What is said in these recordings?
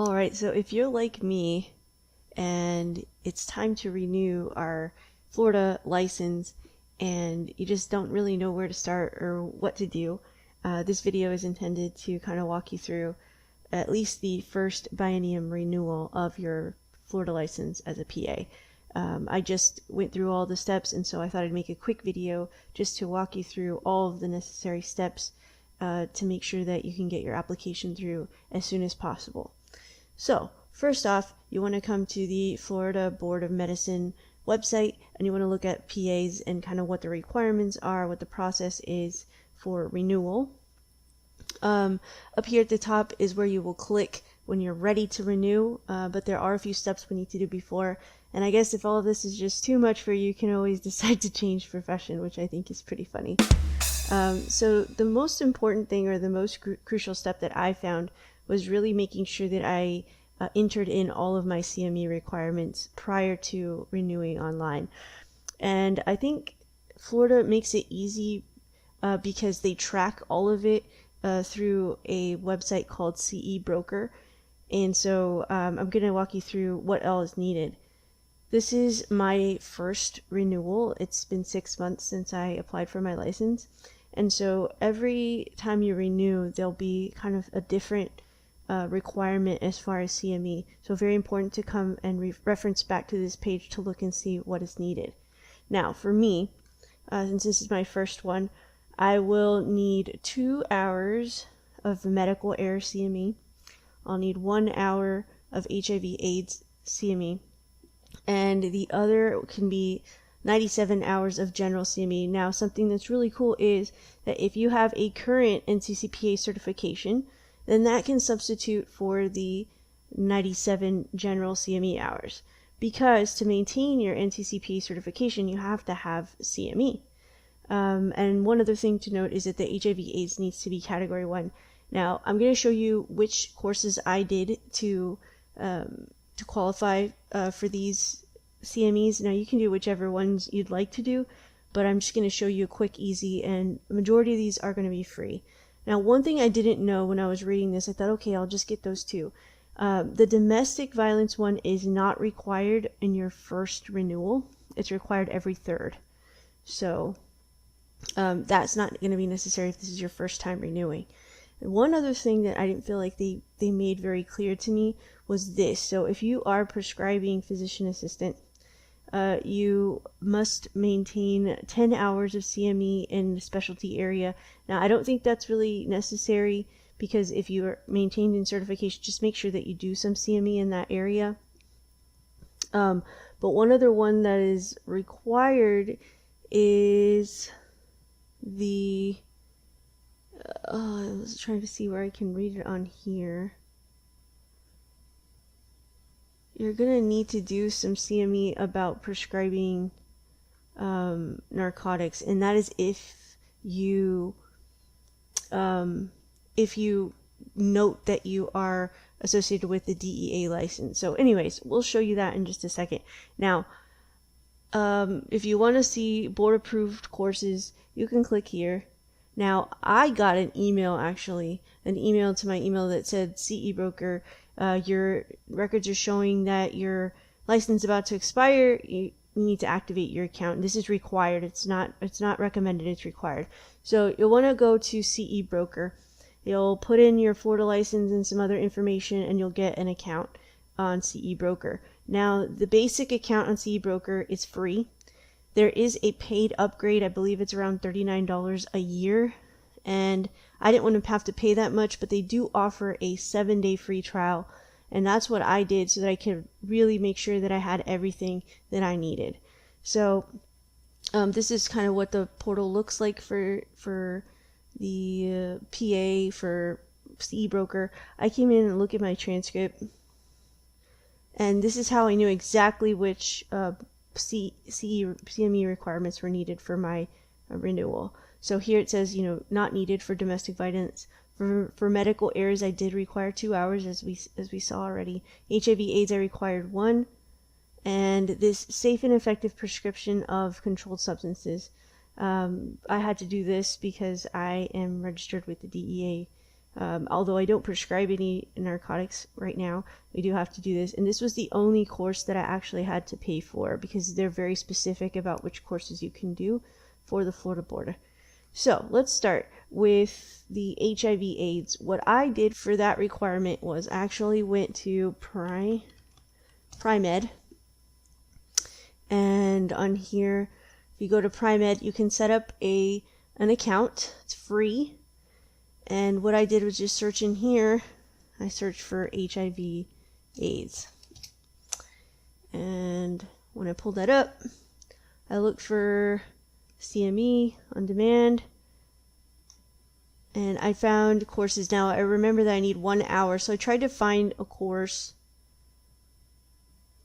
Alright, so if you're like me and it's time to renew our Florida license and you just don't really know where to start or what to do, this video is intended to kind of walk you through at least the first biennium renewal of your Florida license as a PA. I just went through all the steps, and so I thought I'd make a quick video just to walk you through all of the necessary steps to make sure that you can get your application through as soon as possible. So first off, you want to come to the Florida Board of Medicine website, and you want to look at PAs and kind of what the requirements are, what the process is for renewal. Up here at the top is where you will click when you're ready to renew, but there are a few steps we need to do before. And I guess if all of this is just too much for you, you can always decide to change profession, which I think is pretty funny. So the most important thing, or the most crucial step that I found, was really making sure that I entered in all of my CME requirements prior to renewing online. And I think Florida makes it easy because they track all of it through a website called CE Broker. And so I'm going to walk you through what all is needed. This is my first renewal. It's been 6 months since I applied for my license. And so every time you renew, there'll be kind of a different requirement as far as CME. So very important to come and reference back to this page to look and see what is needed. Now for me, since this is my first one, I will need 2 hours of medical error CME. I'll need 1 hour of HIV/AIDS CME, and the other can be 97 hours of general CME. Now, something that's really cool is that if you have a current NCCPA certification, then that can substitute for the 97 general CME hours. Because to maintain your NCCPA certification, you have to have CME. And one other thing to note is that the HIV/AIDS needs to be Category 1. Now, I'm going to show you which courses I did to qualify for these CMEs. Now, you can do whichever ones you'd like to do, but I'm just going to show you quick, easy, and the majority of these are going to be free. Now, one thing I didn't know when I was reading this, I thought, okay, I'll just get those two. The domestic violence one is not required in your first renewal. It's required every third. So that's not going to be necessary if this is your first time renewing. And one other thing that I didn't feel like they made very clear to me was this. So if you are prescribing physician assistant, you must maintain 10 hours of CME in the specialty area. Now, I don't think that's really necessary, because if you are maintained in certification, just make sure that you do some CME in that area. But one other one that is required is the I was trying to see where I can read it on here. You're gonna need to do some CME about prescribing narcotics, and that is if you note that you are associated with the DEA license. So anyways, we'll show you that in just a second. Now, if you want to see board approved courses, you can click here. Now, I got an email to my email that said, CE Broker, your records are showing that your license is about to expire. You need to activate your account. This is required. It's not recommended, it's required. So you'll want to go to CE Broker. You'll put in your Florida license and some other information, and you'll get an account on CE Broker. Now, the basic account on CE Broker is free. There is a paid upgrade. I believe it's around $39 a year, and I didn't want to have to pay that much, but they do offer a 7-day free trial, and that's what I did so that I could really make sure that I had everything that I needed. So this is kind of what the portal looks like for the PA for CE Broker. I came in and looked at my transcript, and this is how I knew exactly which CME requirements were needed for my renewal. So here it says, not needed for domestic violence. For medical errors, I did require 2 hours, as we saw already. HIV/AIDS, I required 1, and this safe and effective prescription of controlled substances. I had to do this because I am registered with the DEA Although I don't prescribe any narcotics right now, we do have to do this. And this was the only course that I actually had to pay for, because they're very specific about which courses you can do for the Florida Board. So let's start with the HIV/AIDS. What I did for that requirement was actually went to Pri-Med. And on here, if you go to Pri-Med, you can set up an account. It's free. And what I did was just search in here. I searched for HIV/AIDS. And when I pulled that up, I looked for CME on demand. And I found courses. Now, I remember that I need 1 hour. So I tried to find a course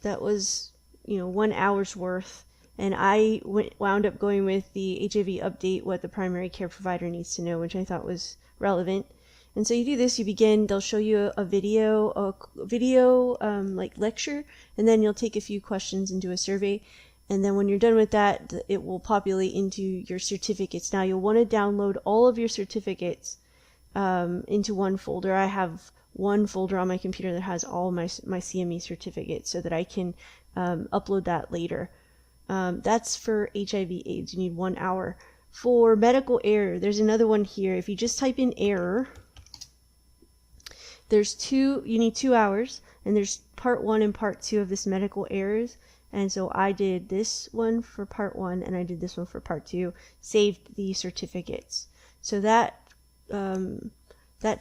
that was, 1 hour's worth. And I wound up going with the HIV update, what the primary care provider needs to know, which I thought was relevant. And so you do this, you begin, they'll show you a video like lecture, and then you'll take a few questions and do a survey. And then when you're done with that, it will populate into your certificates. Now you'll want to download all of your certificates into one folder. I have one folder on my computer that has all my CME certificates so that I can upload that later. That's for HIV/AIDS. You need 1 hour. For medical error, there's another one here. If you just type in error, you need 2 hours, and there's part 1 and part 2 of this medical errors. And so I did this one for part 1, and I did this one for part 2, saved the certificates. So that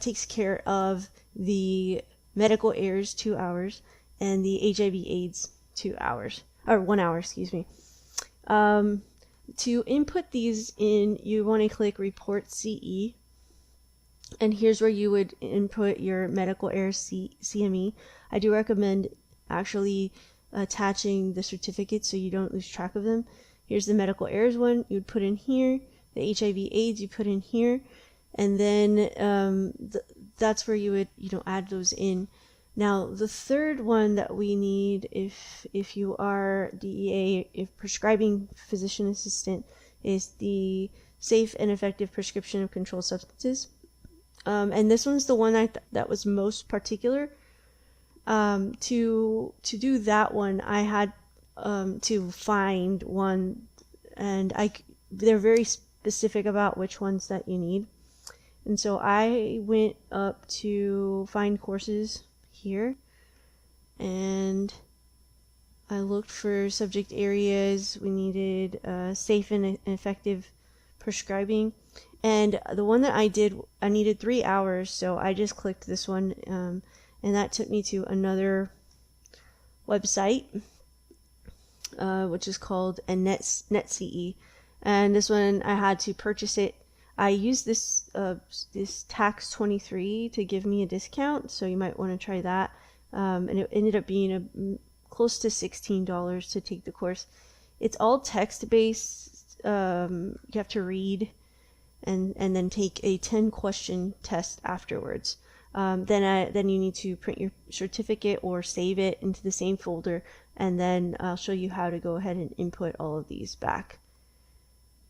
takes care of the medical errors, 2 hours, and the HIV/AIDS, 2 hours, or 1 hour, excuse me. To input these in, you want to click Report CE, and here's where you would input your medical errors CME. I do recommend actually attaching the certificates so you don't lose track of them. Here's the medical errors one, you would put in here. The HIV/AIDS you put in here, and then that's where you would add those in. Now the third one that we need, if you are DEA, if prescribing physician assistant, is the safe and effective prescription of controlled substances. And this one's the one that was most particular. To do that one, I had to find one, and they're very specific about which ones that you need. And so I went up to find courses here, and I looked for subject areas. We needed safe and effective prescribing, and the one that I did, I needed 3 hours, so I just clicked this one, and that took me to another website, which is called NCCPA, and this one I had to purchase it. I used this tax 23 to give me a discount, so you might want to try that. And it ended up being close to $16 to take the course. It's all text-based. You have to read and then take a 10-question test afterwards. Then you need to print your certificate or save it into the same folder, and then I'll show you how to go ahead and input all of these back.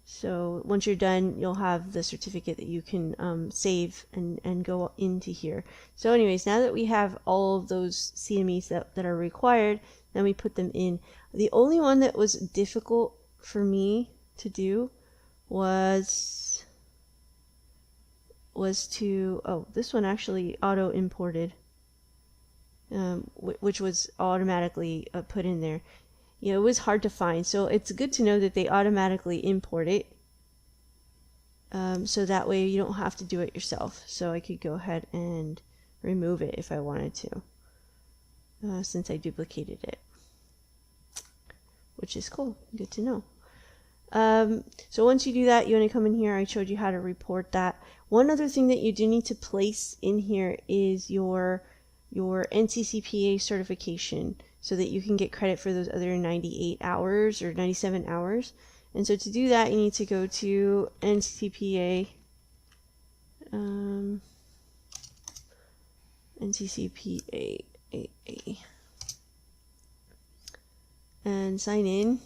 So once you're done, you'll have the certificate that you can save and go into here. So anyways, now that we have all of those CMEs that are required, then we put them in. The only one that was difficult for me to do was this one actually auto imported, which was automatically put in there. It was hard to find, so it's good to know that they automatically import it, so that way you don't have to do it yourself. So I could go ahead and remove it if I wanted to, since I duplicated it, which is cool. Good to know. So once you do that, you want to come in here. I showed you how to report that. One other thing that you do need to place in here is your NCCPA certification, so that you can get credit for those other 98 hours or 97 hours. And so to do that, you need to go to NCCPA, NCCPA, and sign in.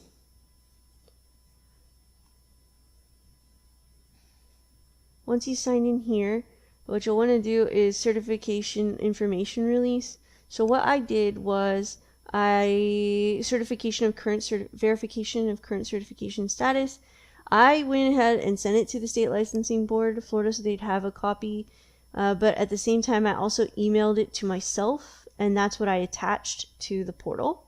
Once you sign in here, what you'll want to do is certification information release. So what I did was verification of current certification status. I went ahead and sent it to the state licensing board of Florida so they'd have a copy. But at the same time, I also emailed it to myself, and that's what I attached to the portal.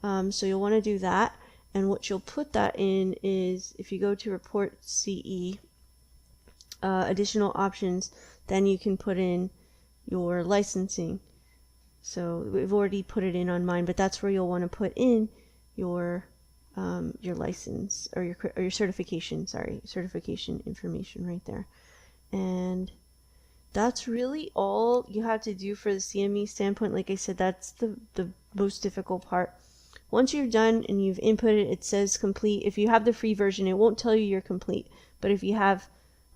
So you'll want to do that. And what you'll put that in is, if you go to Report CE, additional options, then you can put in your licensing. So we've already put it in on mine, but that's where you'll want to put in your license or your certification. Sorry, certification information right there. And that's really all you have to do for the CME standpoint. Like I said, that's the most difficult part. Once you're done and you've inputted, it says complete. If you have the free version, it won't tell you you're complete. But if you have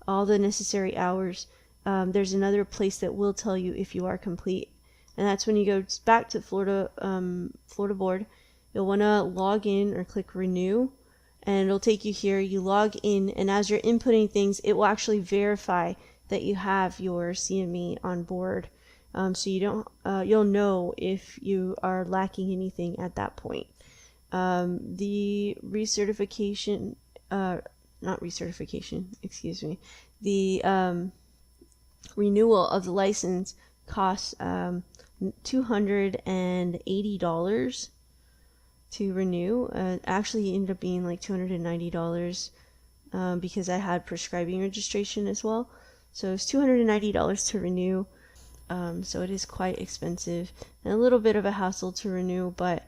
all the necessary hours, there's another place that will tell you if you are complete. And that's when you go back to Florida board. You'll want to log in or click renew, and it'll take you here. You log in, and as you're inputting things, it will actually verify that you have your CME on board. So you don't, you'll know if you are lacking anything at that point. The recertification, not recertification, excuse me. The renewal of the license costs $280 to renew. Actually ended up being like $290 because I had prescribing registration as well. So it's $290 to renew. So it is quite expensive and a little bit of a hassle to renew, but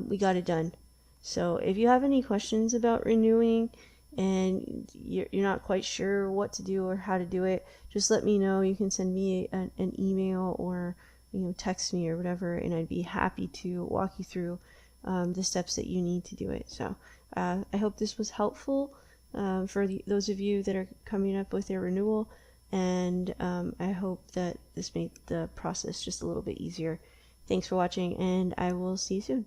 we got it done. So if you have any questions about renewing and you're not quite sure what to do or how to do it, just let me know. You can send me an email or text me or whatever, and I'd be happy to walk you through the steps that you need to do it. So I hope this was helpful for those of you that are coming up with their renewal, and I hope that this made the process just a little bit easier. Thanks for watching, and I will see you soon.